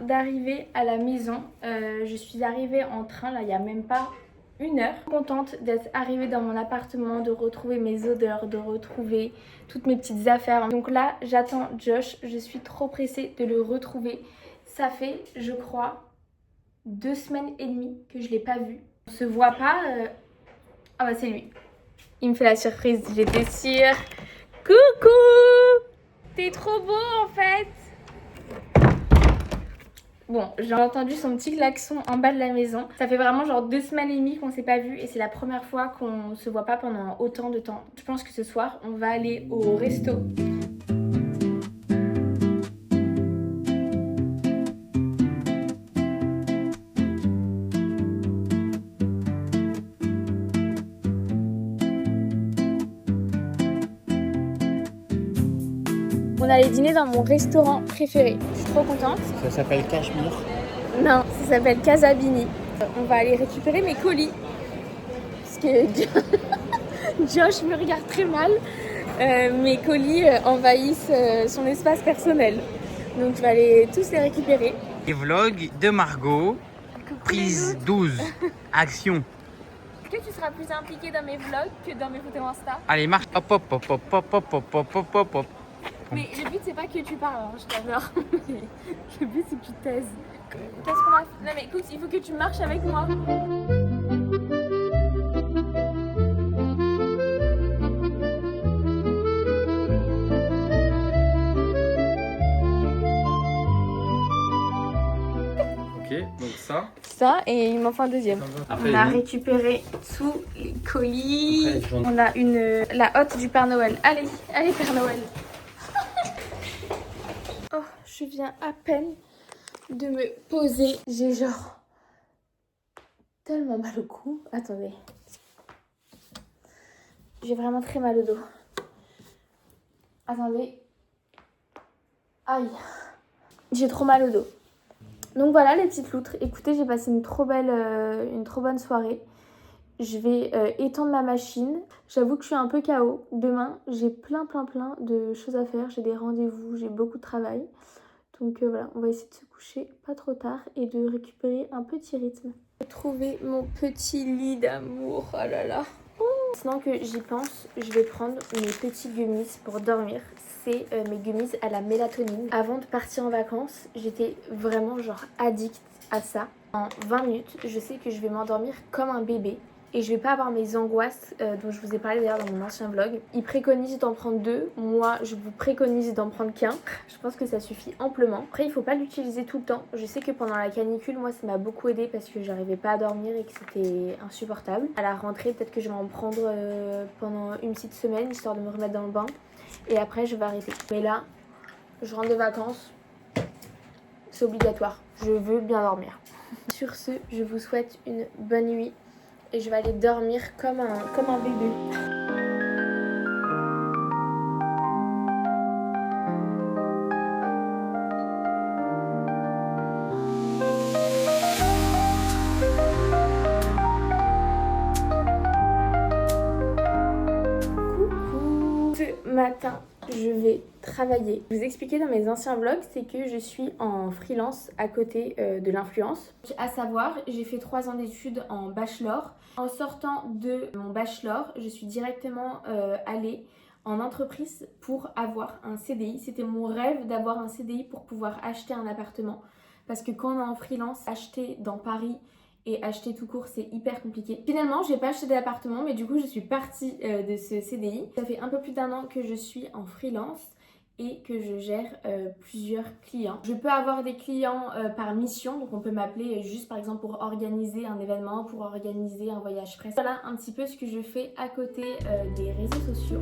d'arriver à la maison. Je suis arrivée en train, là, il n'y a même pas 1 heure. Contente d'être arrivée dans mon appartement, de retrouver mes odeurs, de retrouver toutes mes petites affaires. Donc là, j'attends Josh. Je suis trop pressée de le retrouver. Ça fait, je crois, 2 semaines et demie que je ne l'ai pas vu. On se voit pas. Ah bah c'est lui. Il me fait la surprise, j'étais sûre. Coucou! T'es trop beau en fait! Bon, j'ai entendu son petit klaxon en bas de la maison. Ça fait vraiment genre 2 semaines et demie qu'on s'est pas vu et c'est la première fois qu'on se voit pas pendant autant de temps. Je pense que ce soir, on va aller au resto. On allait dîner dans mon restaurant préféré. Je suis trop contente. Ça s'appelle Cachemire. Non, ça s'appelle Casabini. On va aller récupérer mes colis. Parce que Josh me regarde très mal. Mes colis envahissent son espace personnel. Donc je vais aller tous les récupérer. Les vlogs de Margot, prise 12, action. Est-ce que tu seras plus impliquée dans mes vlogs que dans mes photos Insta? Allez, marche. Hop, hop, hop, hop, hop, hop, hop, hop, hop, hop, hop. Mais le but c'est pas que tu parles, hein, je t'adore. Le but c'est que tu taises. Qu'est-ce qu'on va faire? Non mais écoute, il faut que tu marches avec moi. Ok, donc ça. Ça et il m'en faut un deuxième. Après, On a récupéré tous les colis. On a la hotte du Père Noël. Allez, allez Père Noël. Oh, je viens à peine de me poser. J'ai genre tellement mal au cou. Attendez. J'ai vraiment très mal au dos. Attendez. Aïe. J'ai trop mal au dos. Donc voilà les petites loutres. Écoutez, j'ai passé une trop bonne soirée. Je vais étendre ma machine. J'avoue que je suis un peu KO. Demain, j'ai plein de choses à faire. J'ai des rendez-vous, j'ai beaucoup de travail. Donc voilà, on va essayer de se coucher pas trop tard et de récupérer un petit rythme. J'ai trouvé mon petit lit d'amour. Oh là là. Maintenant que j'y pense, je vais prendre mes petits gummies pour dormir. C'est mes gummies à la mélatonine. Avant de partir en vacances, j'étais vraiment genre addict à ça. En 20 minutes, je sais que je vais m'endormir comme un bébé. Et je vais pas avoir mes angoisses dont je vous ai parlé d'ailleurs dans mon ancien vlog. Ils préconisent d'en prendre 2. Moi, je vous préconise d'en prendre qu'un. Je pense que ça suffit amplement. Après, il faut pas l'utiliser tout le temps. Je sais que pendant la canicule, moi, ça m'a beaucoup aidé parce que j'arrivais pas à dormir et que c'était insupportable. À la rentrée, peut-être que je vais en prendre pendant une petite semaine, histoire de me remettre dans le bain. Et après, je vais arrêter. Mais là, je rentre de vacances. C'est obligatoire. Je veux bien dormir. Sur ce, je vous souhaite une bonne nuit. Et je vais aller dormir comme un bébé. Coucou. Ce matin, je vais travailler. Je vous expliquais dans mes anciens vlogs, c'est que je suis en freelance à côté de l'influence. À savoir, j'ai fait 3 ans d'études en bachelor. En sortant de mon bachelor, je suis directement allée en entreprise pour avoir un CDI. C'était mon rêve d'avoir un CDI pour pouvoir acheter un appartement. Parce que quand on est en freelance, acheter dans Paris et acheter tout court, c'est hyper compliqué. Finalement, j'ai pas acheté d'appartement, mais du coup, je suis partie de ce CDI. Ça fait un peu plus d'1 an que je suis en freelance et que je gère plusieurs clients. Je peux avoir des clients par mission, donc on peut m'appeler juste par exemple pour organiser un événement, pour organiser un voyage presse. Voilà un petit peu ce que je fais à côté des réseaux sociaux.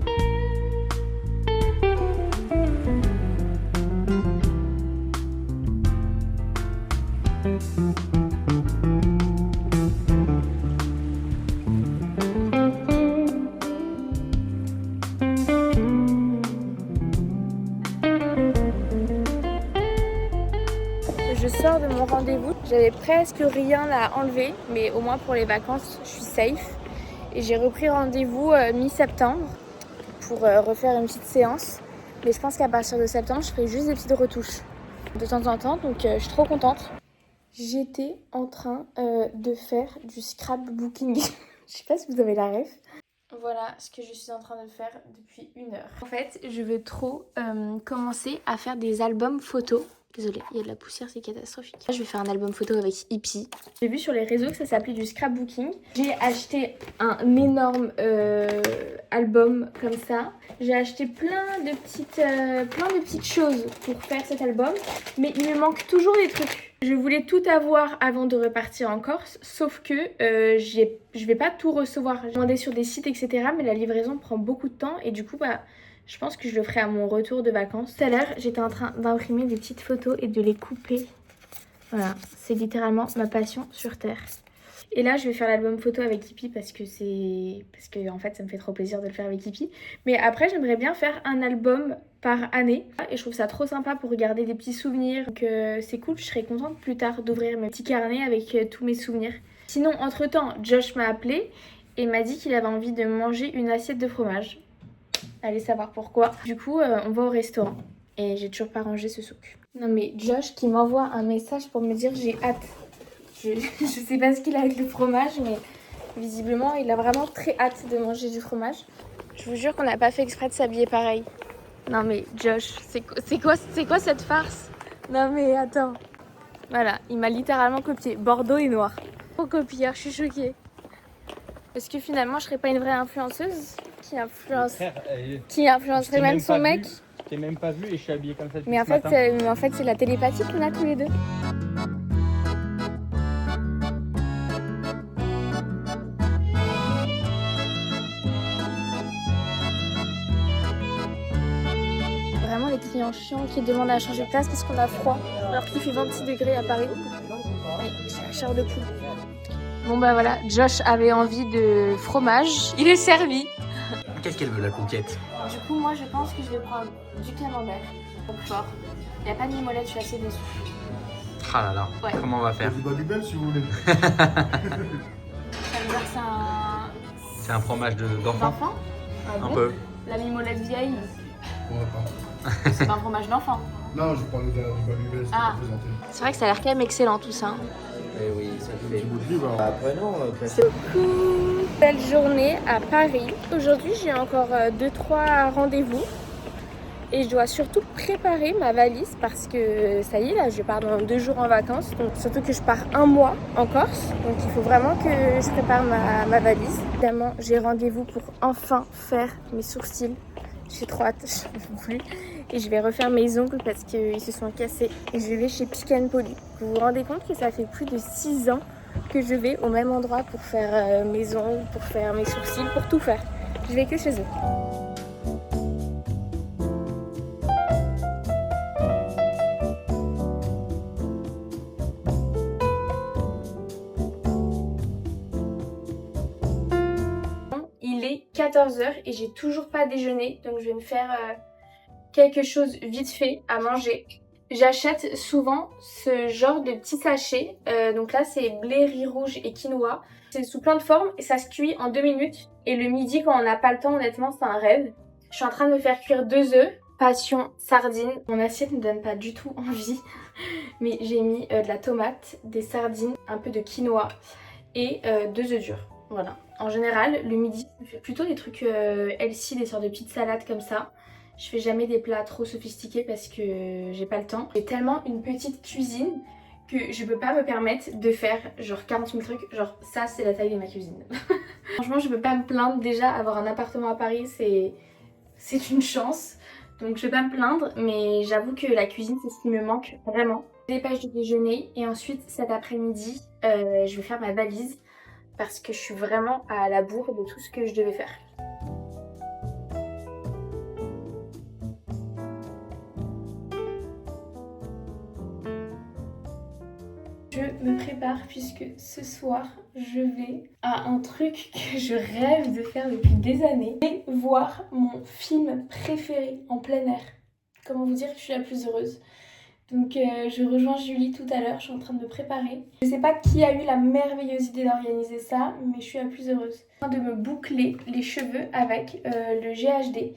Je sors de mon rendez-vous, j'avais presque rien à enlever, mais au moins pour les vacances, je suis safe. Et j'ai repris rendez-vous mi-septembre pour refaire une petite séance. Mais je pense qu'à partir de septembre, je ferai juste des petites retouches. de temps en temps, donc je suis trop contente. J'étais en train de faire du scrapbooking. Je sais pas si vous avez la ref. Voilà ce que je suis en train de faire depuis 1 heure. En fait, je veux trop commencer à faire des albums photos. Désolée, il y a de la poussière, c'est catastrophique. Là, je vais faire un album photo avec Hippie. J'ai vu sur les réseaux que ça s'appelait du scrapbooking. J'ai acheté un énorme album comme ça. J'ai acheté plein de petites choses pour faire cet album. Mais il me manque toujours des trucs. Je voulais tout avoir avant de repartir en Corse, sauf que je vais pas tout recevoir. J'ai demandé sur des sites, etc. Mais la livraison prend beaucoup de temps et du coup, je pense que je le ferai à mon retour de vacances. Tout à l'heure, j'étais en train d'imprimer des petites photos et de les couper. Voilà, c'est littéralement ma passion sur Terre. Et là, je vais faire l'album photo avec Hippie parce que en fait, ça me fait trop plaisir de le faire avec Hippie. Mais après, j'aimerais bien faire un album par année. Et je trouve ça trop sympa pour regarder des petits souvenirs. Donc c'est cool, je serais contente plus tard d'ouvrir mes petits carnets avec tous mes souvenirs. Sinon, entre-temps, Josh m'a appelé et m'a dit qu'il avait envie de manger une assiette de fromage. Allez savoir pourquoi. Du coup, on va au restaurant. Et j'ai toujours pas rangé ce souk. Non mais Josh qui m'envoie un message pour me dire j'ai hâte. Je sais pas ce qu'il a avec le fromage, mais visiblement, il a vraiment très hâte de manger du fromage. Je vous jure qu'on n'a pas fait exprès de s'habiller pareil. Non mais Josh, c'est quoi cette farce? Non mais attends. Voilà, il m'a littéralement copié. Bordeaux et noir. Trop copieur, je suis choquée. Est-ce que finalement, je serais pas une vraie influenceuse qui influencerait même son mec? Je t'ai même pas vu et je suis habillée comme ça depuis Mais en fait, c'est la télépathie qu'on a tous les deux. Vraiment les clients chiants qui demandent à changer de place parce qu'on a froid alors qu'il fait 26 degrés à Paris. Oui, j'ai la chair de poule. Bon bah voilà, Josh avait envie de fromage. Il est servi. Qu'est-ce qu'elle veut la conquête? Du coup moi je pense que je vais prendre du camembert. Donc fort. Il n'y a pas de mimolette, je suis assez déçue. Ah là là, ouais. Comment on va faire? Du Babybel si vous voulez. Ça veut dire que c'est un fromage d'enfant. D'enfant? Un peu. La mimolette vieille? Ouais, pas. C'est pas un fromage d'enfant. Non, je parlais du Babybel, c'était présenté. C'est vrai que ça a l'air quand même excellent tout ça. Eh oui, ça fait. Petit bout de livre. Après non, C'est cool. Belle journée à Paris. Aujourd'hui j'ai encore 2-3 rendez-vous. Et je dois surtout préparer ma valise parce que ça y est là, je pars dans 2 jours en vacances. Donc surtout que je pars 1 mois en Corse. Donc il faut vraiment que je prépare ma valise. Évidemment, j'ai rendez-vous pour enfin faire mes sourcils. J'ai trop hâte, je ne peux plus. Et je vais refaire mes ongles parce qu'ils se sont cassés. Et je vais chez Pick n Polly. Vous vous rendez compte que ça fait plus de 6 ans que je vais au même endroit pour faire mes ongles, pour faire mes sourcils, pour tout faire. Je vais que chez eux. Il est 14h et j'ai toujours pas déjeuné, donc je vais me faire quelque chose vite fait à manger. J'achète souvent ce genre de petits sachets, donc là c'est blé, riz rouge et quinoa. C'est sous plein de formes et ça se cuit en 2 minutes. Et le midi quand on n'a pas le temps, honnêtement c'est un rêve. Je suis en train de me faire cuire 2 œufs, passion sardines. Mon assiette ne me donne pas du tout envie, mais j'ai mis de la tomate, des sardines, un peu de quinoa et 2 œufs durs. Voilà. En général, le midi, je fais plutôt des trucs healthy, des sortes de petites salades comme ça. Je fais jamais des plats trop sophistiqués parce que j'ai pas le temps. J'ai tellement une petite cuisine que je peux pas me permettre de faire genre 40 000 trucs. Genre ça, c'est la taille de ma cuisine. Franchement, je peux pas me plaindre. Déjà, avoir un appartement à Paris, c'est une chance. Donc je vais pas me plaindre, mais j'avoue que la cuisine, c'est ce qui me manque vraiment. Dépêche de déjeuner et ensuite cet après-midi, je vais faire ma valise. Parce que je suis vraiment à la bourre de tout ce que je devais faire. Je me prépare puisque ce soir, je vais à un truc que je rêve de faire depuis des années. Et voir mon film préféré en plein air. Comment vous dire que je suis la plus heureuse. Donc je rejoins Julie tout à l'heure, je suis en train de me préparer. Je sais pas qui a eu la merveilleuse idée d'organiser ça, mais je suis la plus heureuse. Je suis en train de me boucler les cheveux avec le GHD.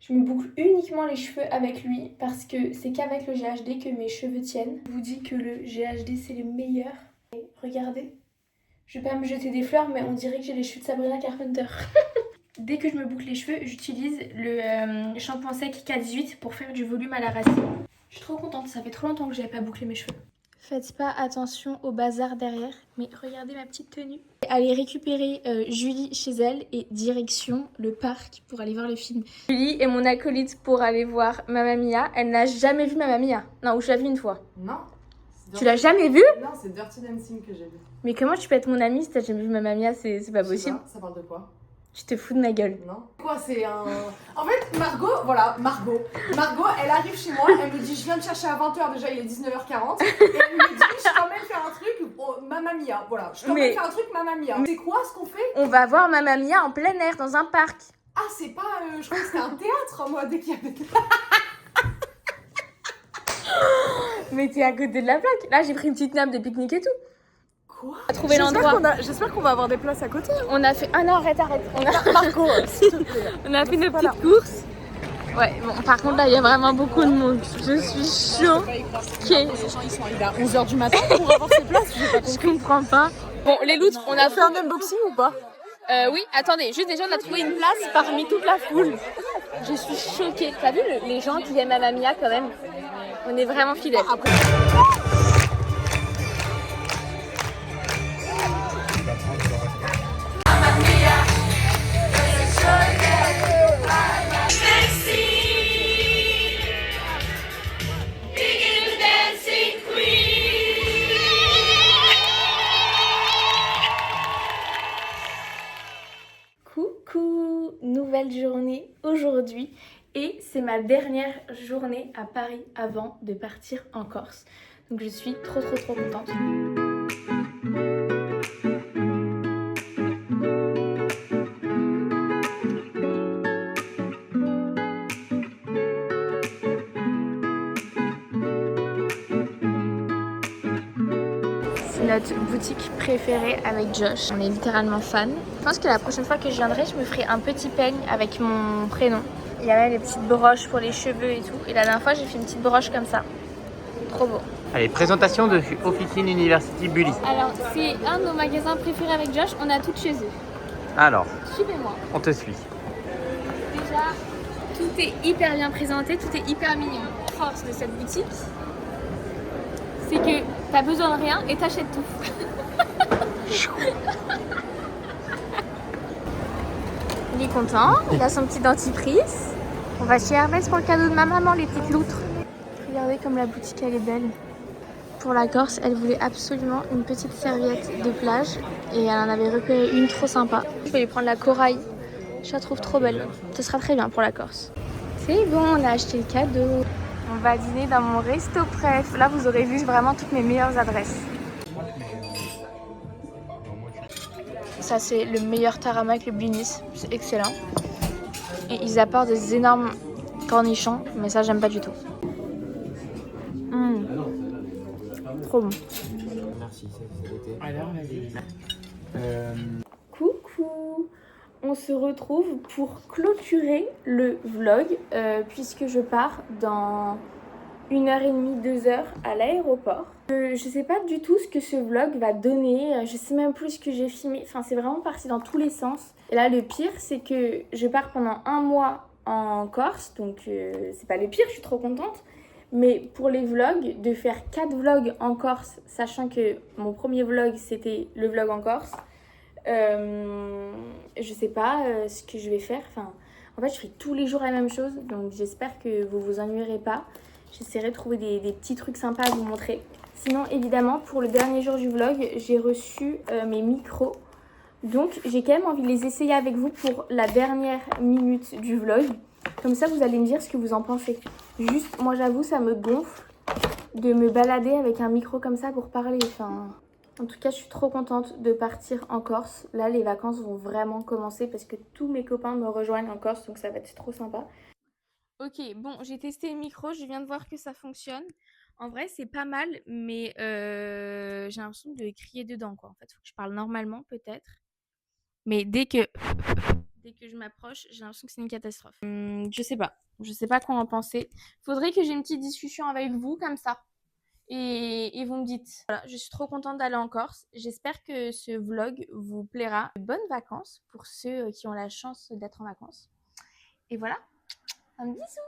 Je me boucle uniquement les cheveux avec lui parce que c'est qu'avec le GHD que mes cheveux tiennent. Je vous dis que le GHD c'est le meilleur. Et regardez, je vais pas me jeter des fleurs mais on dirait que j'ai les cheveux de Sabrina Carpenter. Dès que je me boucle les cheveux, j'utilise le shampoing sec K18 pour faire du volume à la racine. Je suis trop contente, ça fait trop longtemps que j'avais pas bouclé mes cheveux. Faites pas attention au bazar derrière, mais regardez ma petite tenue. Aller récupérer Julie chez elle et direction le parc pour aller voir le film. Julie est mon acolyte pour aller voir Mamma Mia. Elle n'a jamais vu Mamma Mia. Non, ou je l'ai vu une fois. Non. Tu l'as jamais vu? Non, c'est Dirty Dancing que j'ai vu. Mais comment tu peux être mon amie si t'as jamais vu Mamma Mia? C'est pas possible. Ça parle de quoi? Tu te fous de ma gueule. Non. Quoi, c'est un... En fait, Margot, elle arrive chez moi, elle me dit je viens te chercher à 20h, déjà il est 19h40, et elle me dit je t'emmène faire un truc, Mamma Mia, voilà, je t'emmène faire un truc Mamma Mia. C'est quoi ce qu'on fait? On va voir Mamma Mia en plein air dans un parc. Ah, c'est pas, je crois que c'était un théâtre, moi, dès qu'il y avait... Mais t'es à côté de la plaque. Là, j'ai pris une petite nappe de pique-nique et tout. Quoi? On a trouvé l'endroit. J'espère qu'on va avoir des places à côté. On a fait... Ah non, arrête. On a... Margot, s'il te plaît. On a fait nos petites courses. Ouais, bon, par contre, là, il y a vraiment beaucoup de monde. Je suis choquée. Il est à 11h du matin pour avoir ces places, Je comprends pas. Bon, les loutres, on a fait un unboxing ou pas? Oui, attendez, juste déjà, on a trouvé une place parmi toute la foule. Je suis choquée. T'as vu les gens qui aiment Mamma Mia quand même? On est vraiment fidèles. Après... Coucou, nouvelle journée aujourd'hui et c'est ma dernière journée à Paris avant de partir en Corse. Donc je suis trop contente. C'est notre boutique préférée avec Josh. On est littéralement fan. Je pense que la prochaine fois que je viendrai, je me ferai un petit peigne avec mon prénom. Il y a même les petites broches pour les cheveux et tout. Et la dernière fois, j'ai fait une petite broche comme ça. Trop beau. Allez, présentation de Officine University Bully. Alors, c'est un de nos magasins préférés avec Josh. On a tout chez eux. Alors, Suivez-moi. on te suit. Déjà, tout est hyper bien présenté, tout est hyper mignon. La force de cette boutique, c'est que t'as besoin de rien et t'achètes tout. Il est content, il a son petit dentifrice. On va chez Hermès pour le cadeau de ma maman, les petites loutres. Regardez comme la boutique elle est belle. Pour la Corse, elle voulait absolument une petite serviette de plage et elle en avait repéré une trop sympa. Je vais lui prendre la corail. Je la trouve trop belle. Ce sera très bien pour la Corse. C'est bon, on a acheté le cadeau. On va dîner dans mon resto préf. Là, vous aurez vu vraiment toutes mes meilleures adresses. Ça, c'est le meilleur tarama avec le blinis. C'est excellent. Et ils apportent des énormes cornichons, mais ça, j'aime pas du tout. Trop bon. Merci, c'était. Alors, vas-y. Coucou! On se retrouve pour clôturer le vlog puisque je pars dans 1h30, 2h à l'aéroport. Je sais pas du tout ce que ce vlog va donner, je sais même plus ce que j'ai filmé, enfin c'est vraiment parti dans tous les sens. Et là le pire c'est que je pars pendant 1 mois en Corse, donc c'est pas le pire, je suis trop contente. Mais pour les vlogs, de faire 4 vlogs en Corse, sachant que mon premier vlog c'était le vlog en Corse, je sais pas ce que je vais faire. Enfin, en fait, je ferai tous les jours la même chose, donc j'espère que vous vous ennuierez pas. J'essaierai de trouver des petits trucs sympas à vous montrer. Sinon, évidemment, pour le dernier jour du vlog, j'ai reçu mes micros. Donc, j'ai quand même envie de les essayer avec vous pour la dernière minute du vlog. Comme ça, vous allez me dire ce que vous en pensez. Juste, moi, j'avoue, ça me gonfle de me balader avec un micro comme ça pour parler. Enfin, en tout cas, je suis trop contente de partir en Corse. Là, les vacances vont vraiment commencer parce que tous mes copains me rejoignent en Corse, donc ça va être trop sympa. Ok, bon, j'ai testé le micro, je viens de voir que ça fonctionne. En vrai, c'est pas mal, mais j'ai l'impression de crier dedans, quoi. En fait, faut que je parle normalement, peut-être. Mais dès que dès que je m'approche, j'ai l'impression que c'est une catastrophe. Je sais pas quoi en penser. Faudrait que j'ai une petite discussion avec vous comme ça. Et vous me dites. Voilà, je suis trop contente d'aller en Corse. J'espère que ce vlog vous plaira. Bonnes vacances pour ceux qui ont la chance d'être en vacances. Et voilà, un bisou.